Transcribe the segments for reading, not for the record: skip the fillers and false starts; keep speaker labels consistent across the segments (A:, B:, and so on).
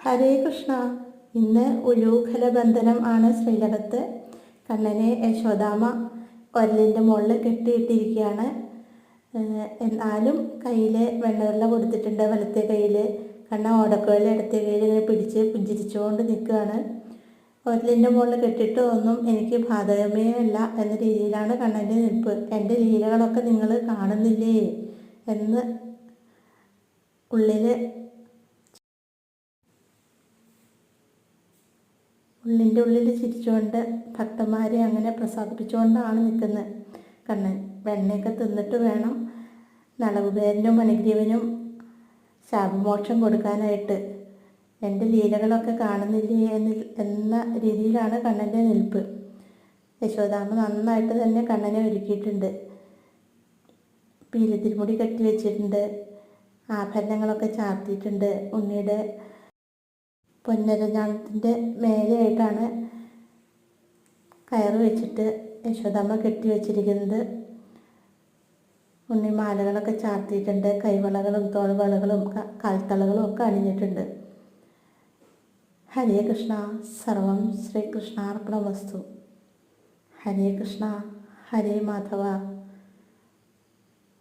A: ഹരേ കൃഷ്ണ. ഇന്ന് ഉലൂഖലബന്ധനം ആണ് ശ്രീലകത്ത്. കണ്ണനെ യശോദാമ്മ ഒരലിൻ്റെ മുകളിൽ കെട്ടിയിട്ടിരിക്കുകയാണ്. എന്നാലും കയ്യിൽ വെണ്ണുരുള കൊടുത്തിട്ടുണ്ട്. വലത്തെ കയ്യിൽ കണ്ണ ഓടക്കുഴൽ ഇടത്തെ കയ്യിൽ ഇങ്ങനെ പിടിച്ച് പുഞ്ചിരിച്ചുകൊണ്ട് നിൽക്കുകയാണ്. ഒരലിൻ്റെ മുകളിൽ കെട്ടിയിട്ട് ഒന്നും എനിക്ക് ബാധകമേ അല്ല എന്ന രീതിയിലാണ് കണ്ണൻ്റെ നിൽപ്പ്. എൻ്റെ ലീലകളൊക്കെ നിങ്ങൾ കാണുന്നില്ലേ എന്ന് ഉള്ളിൻ്റെ ഉള്ളിൽ ചിരിച്ചുകൊണ്ട് ഭക്തന്മാരെ അങ്ങനെ പ്രസാദിപ്പിച്ചുകൊണ്ടാണ് നിൽക്കുന്നത് കണ്ണൻ. വെണ്ണയൊക്കെ തിന്നിട്ട് വേണം നളകുബേരനും മണിഗ്രീവനും ശാപമോക്ഷം കൊടുക്കാനായിട്ട്. എൻ്റെ ലീലകളൊക്കെ കാണുന്നില്ലേ എന്ന രീതിയിലാണ് കണ്ണൻ്റെ നിൽപ്പ്. യശോദാമ്മ നന്നായിട്ട് തന്നെ കണ്ണനെ ഒരുക്കിയിട്ടുണ്ട്. പീലിത്തിരിമുടി കെട്ടി വെച്ചിട്ടുണ്ട്. ആഭരണങ്ങളൊക്കെ ചാർത്തിയിട്ടുണ്ട്. ഉണ്ണിയുടെ പൊന്നരഞ്ഞാണത്തിൻ്റെ മേലെയായിട്ടാണ് കയറ് വെച്ചിട്ട് യശോദാമ്മ കെട്ടി വെച്ചിരിക്കുന്നത്. ഉണ്ണിമാലകളൊക്കെ ചാർത്തിയിട്ടുണ്ട്. കൈവളകളും തോൾവളകളും കാൽത്തളകളും ഒക്കെ അണിഞ്ഞിട്ടുണ്ട്. ഹരേ കൃഷ്ണ. സർവം ശ്രീകൃഷ്ണാർപ്പണമസ്തു. ഹരേ കൃഷ്ണ. ഹരേ മാധവ.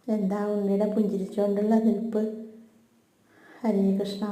A: എന്താ ഉണ്ണിയുടെ പുഞ്ചിരിച്ചുകൊണ്ടുള്ള നിൽപ്പ്. ഹരേ കൃഷ്ണ.